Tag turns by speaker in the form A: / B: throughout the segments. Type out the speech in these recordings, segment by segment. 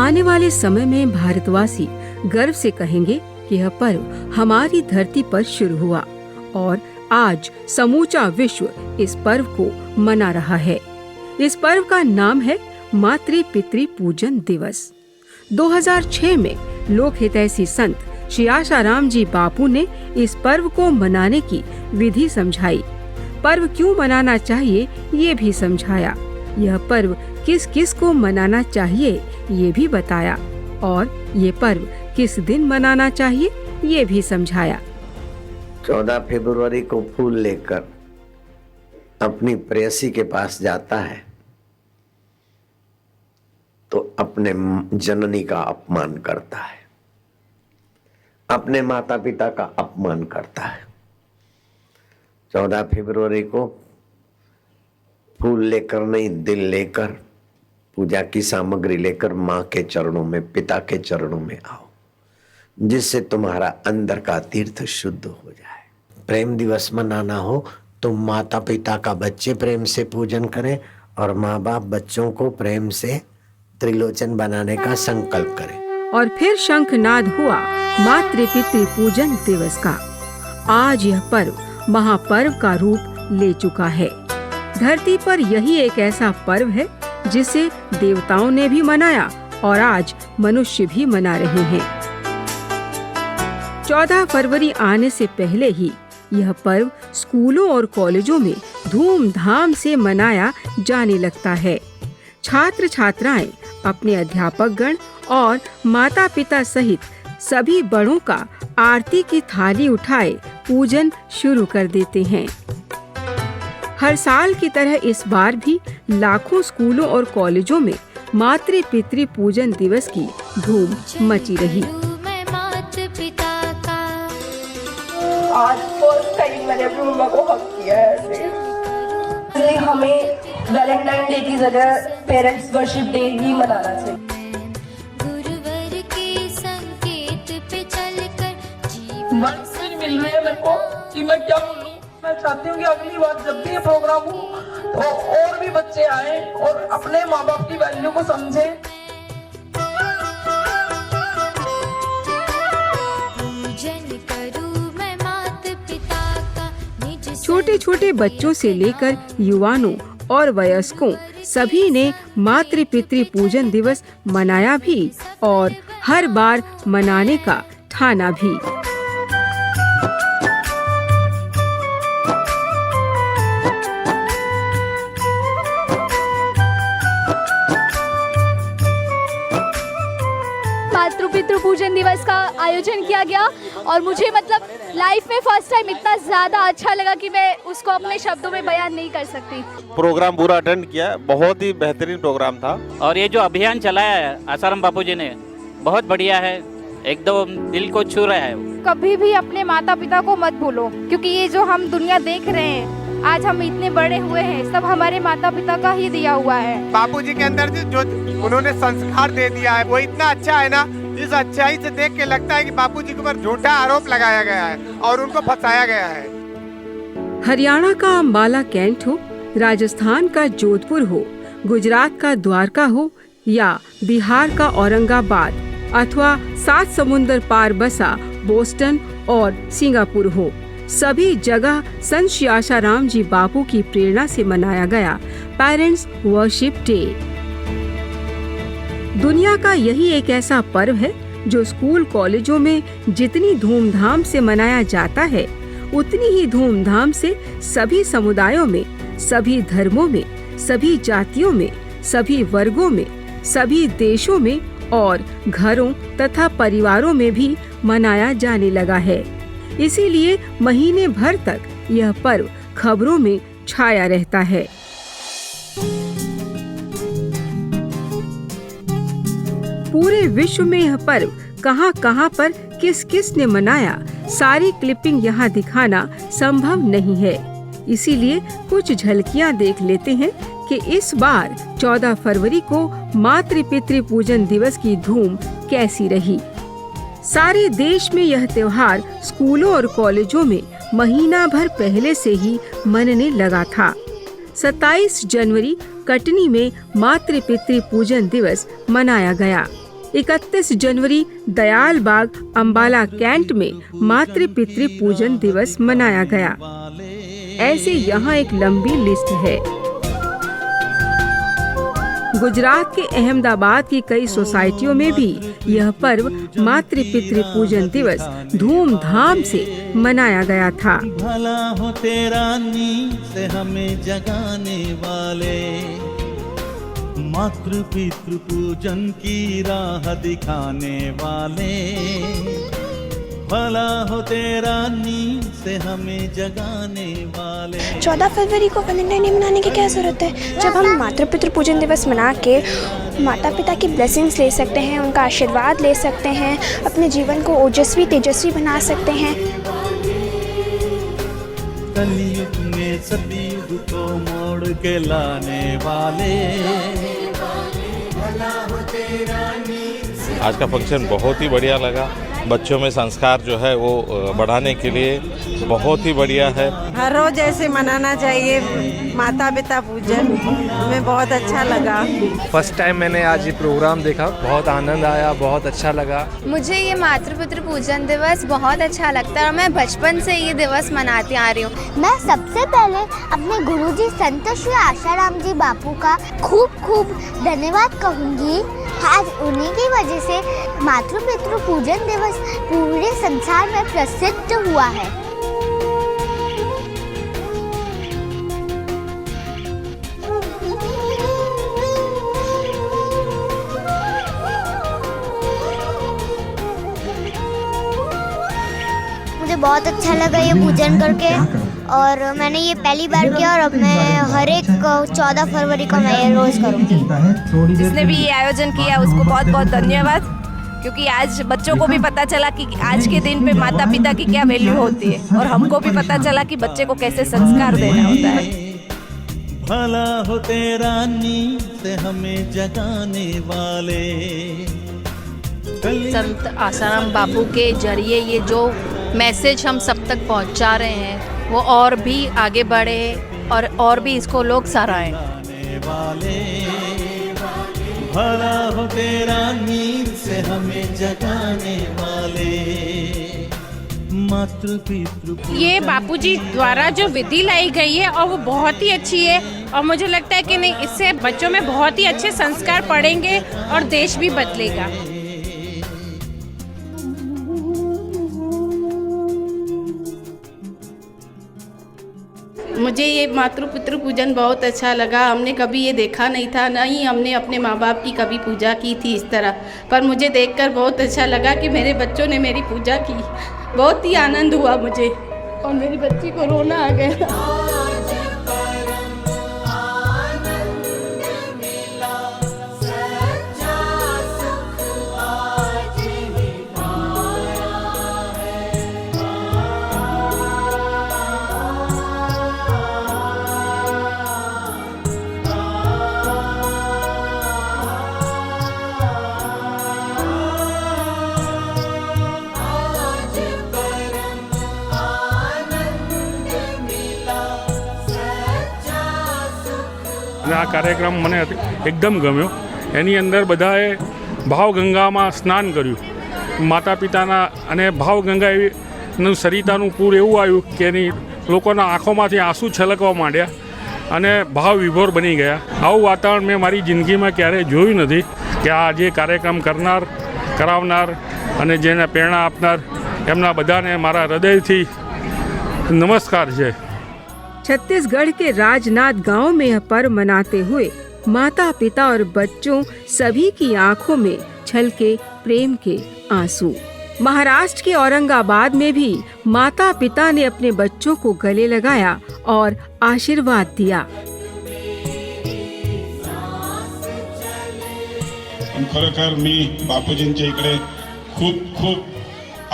A: आने वाले समय में भारतवासी गर्व से कहेंगे कि यह पर्व हमारी धरती पर शुरू हुआ और आज समूचा विश्व इस पर्व को मना रहा है। इस पर्व का नाम है मातृ पितृ पूजन दिवस। 2006 में लोक हितैषी संत श्री आशाराम जी बापू ने इस पर्व को मनाने की विधि समझाई। पर्व क्यों मनाना चाहिए ये भी समझाया। यह पर्व किस किस को मनाना चाहिए ये भी बताया और ये पर्व किस दिन मनाना चाहिए ये भी समझाया।
B: 14 फरवरी को फूल लेकर अपनी प्रेयसी के पास जाता है तो अपने जननी का अपमान करता है, अपने माता पिता का अपमान करता है। 14 फरवरी को फूल लेकर नहीं, दिल लेकर, पूजा की सामग्री लेकर माँ के चरणों में, पिता के चरणों में आओ, जिससे तुम्हारा अंदर का तीर्थ शुद्ध हो जाए। प्रेम दिवस मनाना हो तो माता पिता का बच्चे प्रेम से पूजन करें और माँ बाप बच्चों को प्रेम से त्रिलोचन बनाने का संकल्प करें।
A: और फिर शंखनाद हुआ मातृ पितृ पूजन दिवस का। आज यह पर्व महापर्व का रूप ले चुका है। धरती पर यही एक ऐसा पर्व है जिसे देवताओं ने भी मनाया और आज मनुष्य भी मना रहे हैं। 14 फरवरी आने से पहले ही यह पर्व स्कूलों और कॉलेजों में धूमधाम से मनाया जाने लगता है। छात्र छात्राएं अपने अध्यापकगण और माता पिता सहित सभी बड़ों का आरती की थाली उठाए पूजन शुरू कर देते हैं। हर साल की तरह इस बार भी लाखों स्कूलों और कॉलेजों में मातृ पितृ पूजन दिवस की धूम मची रही।
C: आज फर्स्ट टाइम मैंने अपनी मम्मा को हक किया है ऐसे। हमें वैलेंटाइन डे की जगह पेरेंट्स वर्शिप डे ही मनाना चाहिए।
D: गुरुवर के संकेत पे चलकर
C: मैसेज मिल रही है मेरे को कि मैं क्या बोलूं। मैं चाहती हूँ कि अगली बार जब भी ये प्रोग्राम हो तो और भी बच्चे आए और अपने माँ बाप की वैल्यू को समझें।
A: छोटे छोटे बच्चों से लेकर युवानों और वयस्कों सभी ने मातृ पितृ पूजन दिवस मनाया भी और हर बार मनाने का ठाना भी।
E: मातृ पितृ पूजन दिवस का आयोजन किया गया और मुझे मतलब लाइफ में फर्स्ट टाइम इतना ज़्यादा अच्छा लगा कि मैं उसको अपने शब्दों में बयान नहीं कर सकती।
F: प्रोग्राम पूरा अटेंड किया, बहुत ही बेहतरीन प्रोग्राम था।
G: और ये जो अभियान चलाया है आसाराम बापू जी ने बहुत बढ़िया है, एकदम दिल को छू रहा है।
E: कभी भी अपने माता पिता को मत भूलो, क्योंकि ये जो हम दुनिया देख रहे हैं, आज हम इतने बड़े हुए हैं, सब हमारे माता पिता का ही दिया हुआ है।
F: बापू जी के अंदर जो उन्होंने संस्कार दे दिया है वो इतना अच्छा है ना। इस अच्छाई से देख के लगता है कि बापू जी के ऊपर झूठा आरोप लगाया गया है और उनको फंसाया गया है।
A: हरियाणा का अम्बाला कैंट हो, राजस्थान का जोधपुर हो, गुजरात का द्वारका हो या बिहार का औरंगाबाद अथवा 7 समुंदर पार बसा बोस्टन और सिंगापुर हो, सभी जगह संत श्री आशाराम जी बापू की प्रेरणा से मनाया गया पेरेंट्स वर्शिप डे। दुनिया का यही एक ऐसा पर्व है जो स्कूल कॉलेजों में जितनी धूमधाम से मनाया जाता है उतनी ही धूमधाम से सभी समुदायों में, सभी धर्मों में, सभी जातियों में, सभी वर्गों में, सभी देशों में और घरों तथा परिवारों में भी मनाया जाने लगा है। इसीलिए महीने भर तक यह पर्व खबरों में छाया रहता है। पूरे विश्व में यह पर्व कहां-कहां पर किस-किस ने मनाया, सारी क्लिपिंग यहाँ दिखाना संभव नहीं है। इसीलिए कुछ झलकियाँ देख लेते हैं कि इस बार 14 फरवरी को मातृ पितृ पूजन दिवस की धूम कैसी रही। सारे देश में यह त्योहार स्कूलों और कॉलेजों में महीना भर पहले से ही मनने लगा था। 27 जनवरी कटनी में मातृ पितृ पूजन दिवस मनाया गया। 31 जनवरी दयाल बाग अम्बाला कैंट में मातृ पितृ पूजन दिवस मनाया गया। ऐसे यहाँ एक लंबी लिस्ट है। गुजरात के अहमदाबाद की कई सोसाइटियों में भी यह पर्व मातृ पितृ पूजन दिवस धूमधाम से मनाया गया था।
H: भला हो तेरा नींद से हमें जगाने वाले, मातृ पितृ पूजन की राह दिखाने वाले, भला हो तेरा नींद से हमें जगाने वाले।
I: 14 फरवरी को वैलेंटाइन डे मनाने की क्या ज़रूरत है, जब हम मातृ पितृ पूजन दिवस मना के माता पिता की ब्लेसिंग्स ले सकते हैं, उनका आशीर्वाद ले सकते हैं, अपने जीवन को ओजस्वी तेजस्वी बना सकते हैं।
H: कलयुग में सतयुग को मोड़ के लाने वाले।
J: आज का फंक्शन बहुत ही बढ़िया लगा। बच्चों में संस्कार जो है वो बढ़ाने के लिए बहुत ही बढ़िया है।
K: हर रोज ऐसे मनाना चाहिए माता पिता पूजन, हमें बहुत अच्छा लगा।
L: फर्स्ट टाइम मैंने आज ये प्रोग्राम देखा, बहुत आनंद आया, बहुत अच्छा लगा।
M: मुझे ये मातृ पितृ पूजन दिवस बहुत अच्छा लगता है और मैं बचपन से ये दिवस मनाती आ रही हूँ।
N: मैं सबसे पहले अपने गुरुजी संत श्री आशाराम जी बापू का खूब खूब धन्यवाद कहूँगी। आज उन्हीं की वजह से मातृ पितृ पूजन दिवस पूरे संसार में प्रसिद्ध हुआ है। मुझे बहुत अच्छा लगा ये पूजन करके और मैंने ये पहली बार किया और अब मैं हर एक 14 फरवरी को मैं ये रोज करूँगी।
O: जिसने भी ये आयोजन किया उसको बहुत बहुत धन्यवाद, क्योंकि आज बच्चों को भी पता चला कि आज के दिन पे माता पिता की क्या वैल्यू होती है और हमको भी पता चला कि बच्चे को कैसे संस्कार देना होता है।
H: भला हो तेरा नींद से हमें जगाने वाले।
P: संत आसाराम बापू के जरिए ये जो मैसेज हम सब तक पहुंचा रहे हैं वो और भी आगे बढ़े और भी इसको लोग सराहें।
H: भला हो तेरा नींद से हमें जगाने वाले, मातृ पितृ।
Q: ये बापूजी द्वारा जो विधि लाई गई है और वो बहुत ही अच्छी है और मुझे लगता है कि नहीं, इससे बच्चों में बहुत ही अच्छे संस्कार पड़ेंगे और देश भी बदलेगा।
R: मुझे ये मातृ पितृ पूजन बहुत अच्छा लगा। हमने कभी ये देखा नहीं था, ना ही हमने अपने माँ बाप की कभी पूजा की थी इस तरह, पर मुझे देखकर बहुत अच्छा लगा कि मेरे बच्चों ने मेरी पूजा की। बहुत ही आनंद हुआ मुझे और मेरी बच्ची को रोना आ गया।
S: આ કાર્યક્રમ મને એકદમ ગમ્યો। એની અંદર બધાએ ભાવગંગામાં સ્નાન કર્યું, માતા પિતાના, અને ભાવગંગા એનું સરિતાનું પૂર એવું આવ્યું કે એની લોકોના આંખોમાંથી આંસુ છલકવા માંડ્યા અને ભાવ વિભોર બની ગયા। આવું વાતાવરણ મેં મારી જિંદગીમાં ક્યારેય જોયું નથી કે આ જે કાર્યક્રમ કરનાર, કરાવનાર અને જેને પ્રેરણા આપનાર એમના બધાને મારા હૃદયથી નમસ્કાર છે।
A: छत्तीसगढ़ के राजनांद गांव में यह पर्व मनाते हुए माता पिता और बच्चों सभी की आंखों में छलके प्रेम के आंसू। महाराष्ट्र के औरंगाबाद में भी माता पिता ने अपने बच्चों को गले लगाया और आशीर्वाद दिया।
T: खरोखर मी बापूजींच्या इकडे खूप खूप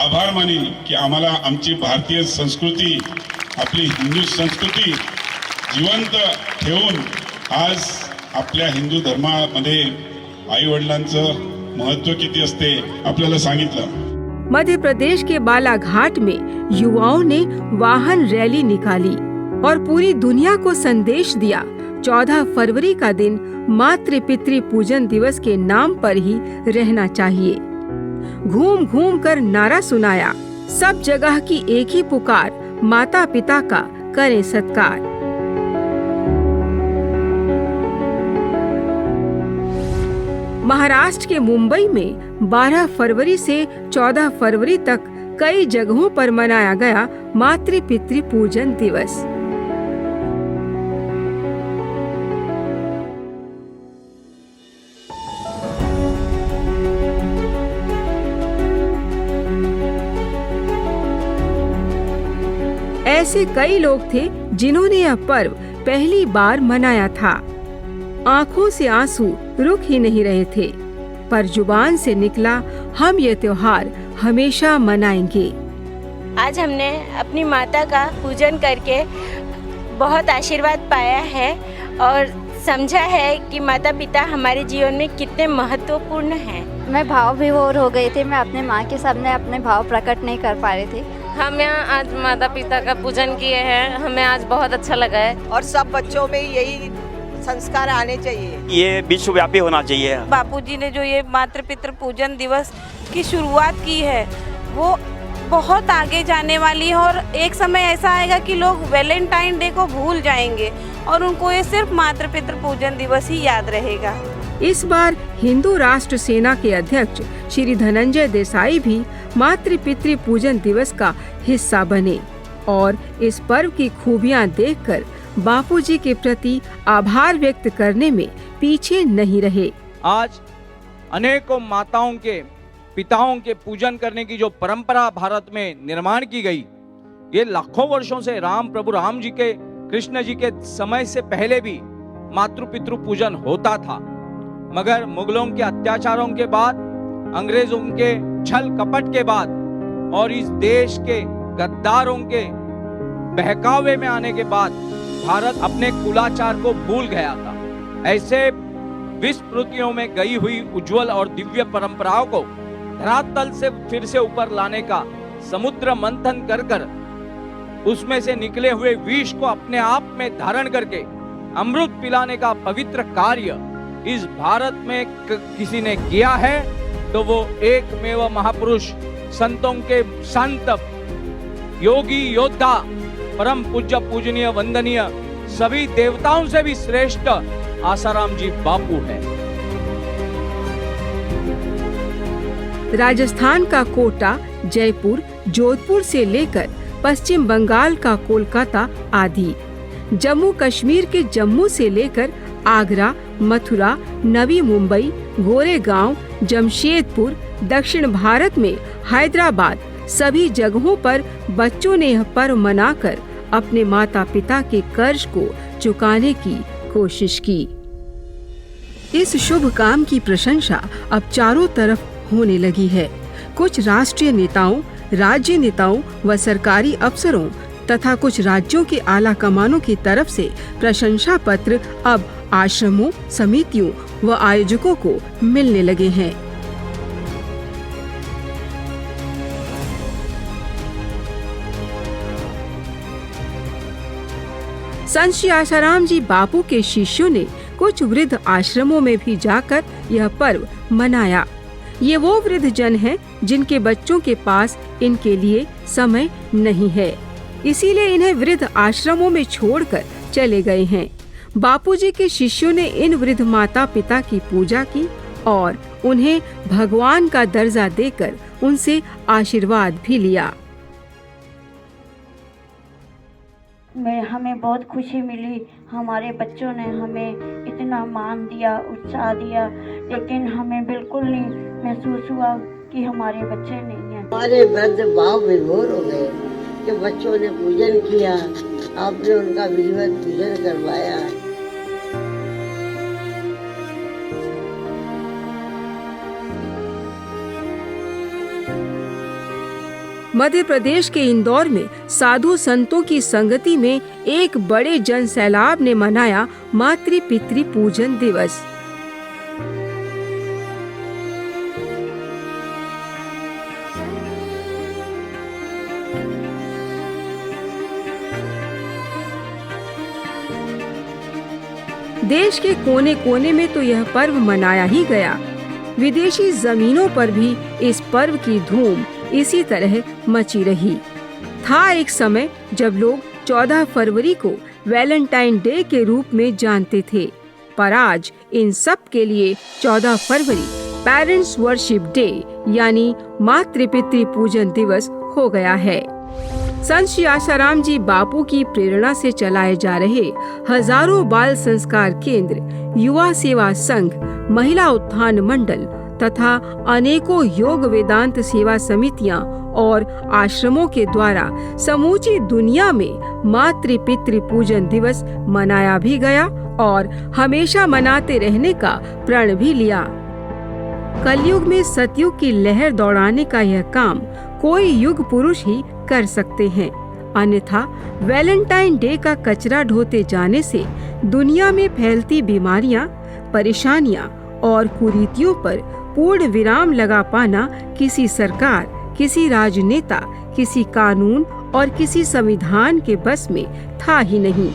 T: आभार मानेन की आम्हाला आमची भारतीय संस्कृती, आपली हिंदू संस्कृती जिवंत ठेवून आज आपल्या हिंदू धर्मामध्ये आई वडिलांचं महत्त्व किती असते आपल्याला सांगितलं।
A: मध्य प्रदेश के बालाघाट में युवाओं ने वाहन रैली निकाली और पूरी दुनिया को संदेश दिया 14 फरवरी का दिन मातृ पितृ पूजन दिवस के नाम पर ही रहना चाहिए। घूम घूम कर नारा सुनाया, सब जगह की एक ही पुकार, माता पिता का करें सत्कार। महाराष्ट्र के मुंबई में 12 फरवरी से 14 फरवरी तक कई जगहों पर मनाया गया मातृ पितृ पूजन दिवस। ऐसे कई लोग थे जिन्होंने यह पर्व पहली बार मनाया था। आंखों से आंसू रुक ही नहीं रहे थे, पर जुबान से निकला, हम ये त्योहार हमेशा मनाएंगे।
U: आज हमने अपनी माता का पूजन करके बहुत आशीर्वाद पाया है और समझा है कि माता पिता हमारे जीवन में कितने महत्वपूर्ण हैं।
M: मैं भाव विभोर हो गई थी, मैं अपने माँ के सामने अपने भाव प्रकट नहीं कर पा रही थी।
O: हम यहाँ आज माता पिता का पूजन किए हैं, हमें आज बहुत अच्छा लगा है
K: और सब बच्चों में यही संस्कार आने चाहिए।
V: ये विश्वव्यापी होना चाहिए।
O: बापूजी ने जो ये मातृ पितृ पूजन दिवस की शुरुआत की है वो बहुत आगे जाने वाली है और एक समय ऐसा आएगा कि लोग वैलेंटाइन डे को भूल जाएंगे और उनको ये सिर्फ मातृ पितृ पूजन दिवस ही याद रहेगा।
A: इस बार हिंदू राष्ट्र सेना के अध्यक्ष श्री धनंजय देसाई भी मातृ पितृ पूजन दिवस का हिस्सा बने और इस पर्व की खूबियां देखकर बापूजी के प्रति आभार व्यक्त करने में पीछे नहीं रहे।
W: आज अनेकों माताओं के पिताओं के पूजन करने की जो परंपरा भारत में निर्माण की गई, ये लाखों वर्षों से प्रभु राम जी के, कृष्ण जी के समय से पहले भी मातृ पितृ पूजन होता था। मगर मुगलों के अत्याचारों के बाद, अंग्रेजों के छल कपट के बाद और इस देश के गद्दारों के बहकावे में आने के बाद भारत अपने कुलाचार को भूल गया था। ऐसे विस्मृतियों में गई हुई उज्जवल और दिव्य परंपराओं को धरातल से फिर से ऊपर लाने का समुद्र मंथन कर कर उसमें से निकले हुए विष को अपने आप में धारण करके अमृत पिलाने का पवित्र कार्य इस भारत में किसी ने किया है तो वो एकमेव महापुरुष, संतों के संत, योगी, योद्धा, परम पूज्य, पूजनीय, वंदनीय, सभी देवताओं से भी श्रेष्ठ आसाराम जी बापू है।
A: राजस्थान का कोटा, जयपुर, जोधपुर से लेकर पश्चिम बंगाल का कोलकाता आदि, जम्मू कश्मीर के जम्मू से लेकर आगरा, मथुरा, नवी मुंबई, गोरेगांव, जमशेदपुर, दक्षिण भारत में हैदराबाद, सभी जगहों पर बच्चों ने यह पर्व मनाकर अपने माता पिता के कर्ज को चुकाने की कोशिश की। इस शुभ काम की प्रशंसा अब चारों तरफ होने लगी है। कुछ राष्ट्रीय नेताओं, राज्य नेताओं व सरकारी अफसरों तथा कुछ राज्यों के आला कमानों की तरफ से प्रशंसा पत्र अब आश्रमों, समितियों व आयोजकों को मिलने लगे हैं। संत श्री आसाराम जी बापू के शिष्यों ने कुछ वृद्ध आश्रमों में भी जाकर यह पर्व मनाया। ये वो वृद्ध जन हैं जिनके बच्चों के पास इनके लिए समय नहीं है, इसीलिए इन्हें वृद्ध आश्रमों में छोड़कर चले गए हैं। बापूजी के शिष्यों ने इन वृद्ध माता पिता की पूजा की और उन्हें भगवान का दर्जा देकर उनसे आशीर्वाद भी लिया।
X: हमें बहुत खुशी मिली, हमारे बच्चों ने हमें इतना मान दिया, उत्साह दिया, लेकिन हमें बिल्कुल नहीं महसूस हुआ कि हमारे बच्चे नहीं हैं।
Y: हमारे वृद्ध भाव विभोर हो गए कि बच्चों ने पूजन किया, आपने उनका विधिवत पूजन करवाया।
A: मध्य प्रदेश के इंदौर में साधु संतों की संगति में एक बड़े जन सैलाब ने मनाया मातृ पितृ पूजन दिवस। देश के कोने कोने में तो यह पर्व मनाया ही गया। विदेशी जमीनों पर भी इस पर्व की धूम इसी तरह मची रही। था एक समय जब लोग 14 फरवरी को वैलेंटाइन डे के रूप में जानते थे, पर आज इन सब के लिए 14 फरवरी पेरेंट्स वर्शिप डे यानी मातृ-पितृ पूजन दिवस हो गया है। संत श्री आशाराम जी बापू की प्रेरणा से चलाए जा रहे हजारों बाल संस्कार केंद्र, युवा सेवा संघ, महिला उत्थान मंडल तथा अनेकों योग वेदांत सेवा समितियां और आश्रमों के द्वारा समूची दुनिया में मातृ पितृ पूजन दिवस मनाया भी गया और हमेशा मनाते रहने का प्रण भी लिया। कलयुग में सतयुग की लहर दौड़ाने का यह काम कोई युग पुरुष ही कर सकते हैं, अन्यथा वैलेंटाइन डे का कचरा ढोते जाने से दुनिया में फैलती बीमारियां, परेशानियां और कुरीतियों पर पूर्ण विराम लगा पाना किसी सरकार, किसी राजनेता, किसी कानून और किसी संविधान के बस में था ही नहीं।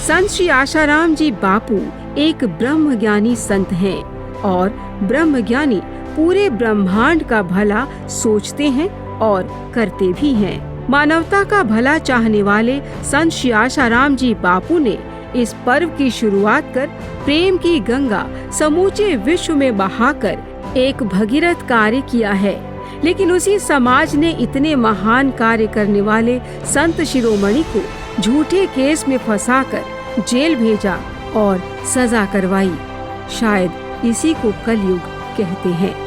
A: संत श्री आशाराम जी बापू एक ब्रह्मज्ञानी संत हैं और ब्रह्मज्ञानी पूरे ब्रह्मांड का भला सोचते हैं और करते भी हैं। मानवता का भला चाहने वाले संत श्री आशाराम जी बापू ने इस पर्व की शुरुआत कर प्रेम की गंगा समूचे विश्व में बहाकर एक भगीरथ कार्य किया है। लेकिन उसी समाज ने इतने महान कार्य करने वाले संत शिरोमणि को झूठे केस में फंसाकर जेल भेजा और सजा करवाई। शायद इसी को कलयुग कहते हैं।